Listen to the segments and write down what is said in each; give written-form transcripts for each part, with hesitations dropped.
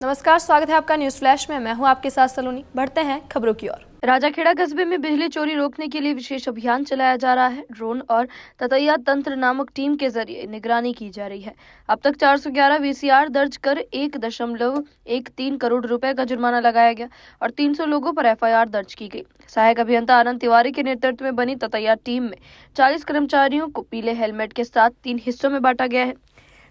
नमस्कार, स्वागत है आपका न्यूज फ्लैश में। मैं हूं आपके साथ सलोनी। बढ़ते हैं खबरों की ओर। राजाखेड़ा कस्बे में बिजली चोरी रोकने के लिए विशेष अभियान चलाया जा रहा है। ड्रोन और ततैया तंत्र नामक टीम के जरिए निगरानी की जा रही है। अब तक 411 वीसीआर दर्ज कर 1.13 करोड़ रुपए का जुर्माना लगाया गया और 300 लोगों पर एफआईआर दर्ज की गई। सहायक अभियंता आनंद तिवारी के नेतृत्व में बनी ततैया टीम में 40 कर्मचारियों को पीले हेलमेट के साथ 3 हिस्सों में बांटा गया है।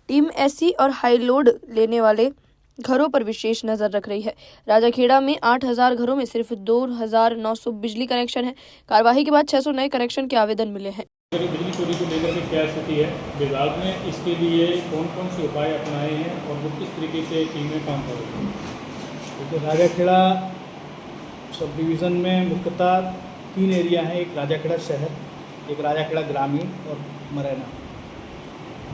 टीम एसी और हाई लोड लेने वाले घरों पर विशेष नजर रख रही है। राजाखेड़ा में 8000 घरों में सिर्फ 2900 बिजली कनेक्शन है। कार्यवाही के बाद 600 नए कनेक्शन के आवेदन मिले हैं। बिजली चोरी को लेकर के क्या स्थिति है, विभाग ने इसके लिए कौन कौन से उपाय अपनाए हैं और वो किस तरीके से टीमें काम कर रही हैं? तो राजाखेड़ा सब डिवीज़न में मुख्यतः 3 एरिया हैं। एक राजाखेड़ा शहर, एक राजाखेड़ा ग्रामीण और मरैना।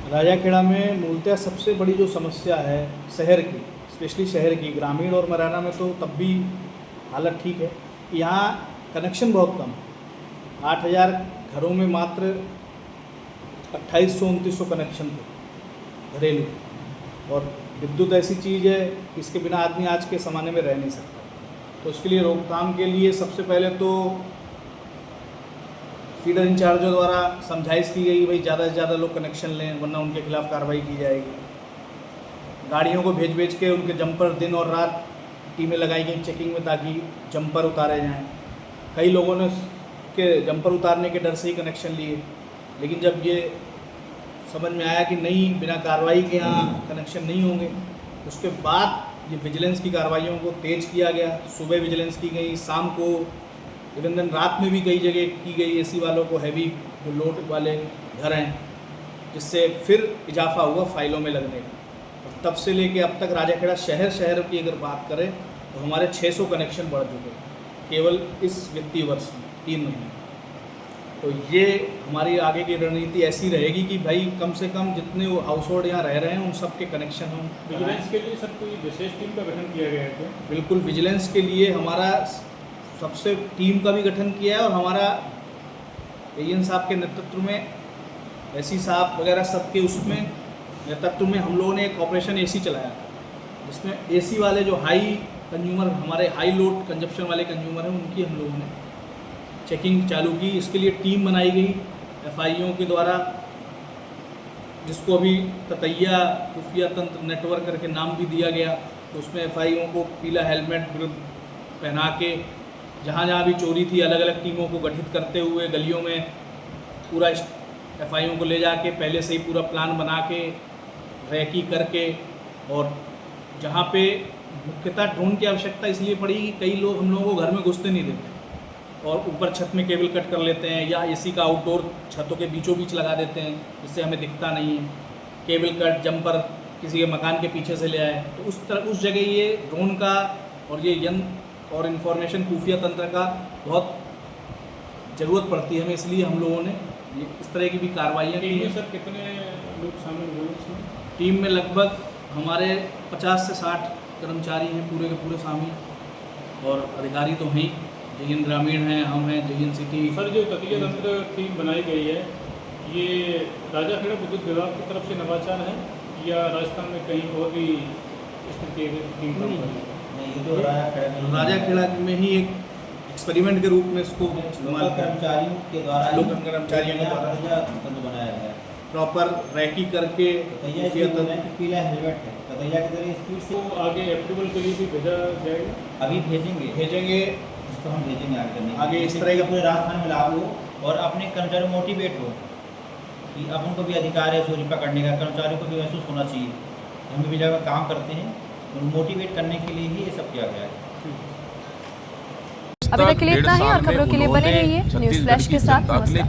राजाखेड़ा में मूलतः सबसे बड़ी जो समस्या है शहर की, स्पेशली शहर की, ग्रामीण और मरैना में तो तब भी हालत ठीक है। यहाँ कनेक्शन बहुत कम है। 8000 घरों में मात्र 2800-2900 कनेक्शन थे घरेलू। और विद्युत ऐसी चीज़ है कि इसके बिना आदमी आज के ज़माने में रह नहीं सकता। तो इसके लिए रोकथाम के लिए सबसे पहले तो फीडर इंचार्जों द्वारा समझाइश की गई, भाई ज़्यादा से ज़्यादा लोग कनेक्शन लें वरना उनके खिलाफ़ कार्रवाई की जाएगी। गाड़ियों को भेज के उनके जंपर दिन और रात टीमें लगाई गई चेकिंग में ताकि जंपर उतारे जाएं। कई लोगों ने के जंपर उतारने के डर से ही कनेक्शन लिए, लेकिन जब ये समझ में आया कि नहीं, बिना कार्रवाई के यहाँ कनेक्शन नहीं होंगे, उसके बाद ये विजिलेंस की कार्रवाइयों को तेज़ किया गया। सुबह विजिलेंस की गई, शाम को, इवन दिन रात में भी कई जगह की गई। एसी वालों को, हैवी जो लोड वाले घर हैं, जिससे फिर इजाफा हुआ फाइलों में लगने का। और तब से लेके अब तक राजाखेड़ा शहर की अगर बात करें तो हमारे 600 कनेक्शन बढ़ चुके हैं केवल इस वित्तीय वर्ष में 3 महीने। तो ये हमारी आगे की रणनीति ऐसी रहेगी कि भाई कम से कम जितने हाउस होल्ड यहाँ रह रहे हैं उन सब के कनेक्शन हम। विजिलेंस के लिए सर कोई विशेष टीम का गठन किया गया है क्या? बिल्कुल, विजिलेंस के लिए हमारा सबसे टीम का भी गठन किया है और हमारा एएन साहब के नेतृत्व में, एसी साहब वगैरह सबके उसमें नेतृत्व में हम लोगों ने एक ऑपरेशन एसी चलाया, जिसमें एसी वाले जो हाई कंज्यूमर, हमारे हाई लोड कंजप्शन वाले कंज्यूमर हैं, उनकी हम लोगों ने चेकिंग चालू की। इसके लिए टीम बनाई गई एफआईओ के द्वारा, जिसको अभी ततैया खुफिया तंत्र नेटवर्क करके नाम भी दिया गया। तो उसमें एफआईओ को पीला हेलमेट पहना के जहाँ जहाँ भी चोरी थी अलग अलग टीमों को गठित करते हुए गलियों में पूरा एफआईओ को ले जाके पहले से ही पूरा प्लान बना के रैकी करके, और जहाँ पे मुख्यतः ड्रोन की आवश्यकता इसलिए पड़ी कि कई लोग हम लोगों को घर में घुसते नहीं देते और ऊपर छत में केबल कट कर लेते हैं या एसी का आउटडोर छतों के बीचों बीच लगा देते हैं, जिससे हमें दिखता नहीं है। केबल कट, जंपर किसी के मकान के पीछे से ले आए, तो उस जगह ये ड्रोन का और ये यंत्र और इन्फॉर्मेशन खुफिया तंत्र का बहुत ज़रूरत पड़ती है हमें, इसलिए हम लोगों ने ये इस तरह की भी कार्रवाइयाँ की हैं। सर कितने लोग शामिल हुए इसमें? टीम में लगभग हमारे 50 से 60 कर्मचारी हैं पूरे के पूरे शामिल, और अधिकारी तो हैं, जयहिंद ग्रामीण हैं, हम हैं, जयहिंद सिटी। सर जो ततैया तंत्र टीम बनाई गई है, ये राजाखेड़ा विद्युत विभाग की तरफ से नवाचार है या राजस्थान में कहीं और भी इस तरीके की टीम काम कर रही है? तो राजाखेड़ा में ही एक एक्सपेरिमेंट के रूप में इसको इस्तेमाल कर्मचारियों के द्वारा बनाया गया है। प्रॉपर रैकी करके पीला हेलमेट है, ततैया की तरह स्पीड से तो आगे अप्रूवल के लिए भी भेजा जाएगा? अभी भेजेंगे इसको हम भेजेंगे आगे करने आगे इस तरह का पूरे राजस्थान में लागू हो और अपने कर्मचारी मोटिवेट हो कि अपन को भी अधिकार है चोरी पकड़ने का। कर्मचारियों को भी महसूस होना चाहिए हम भी जगह काम करते हैं, तो मोटिवेट करने के लिए ही ये सब किया गया है। अभी तक के लिए इतना ही और खबरों के लिए बने रहिए न्यूज फ्लैश के साथ। नमस्कार।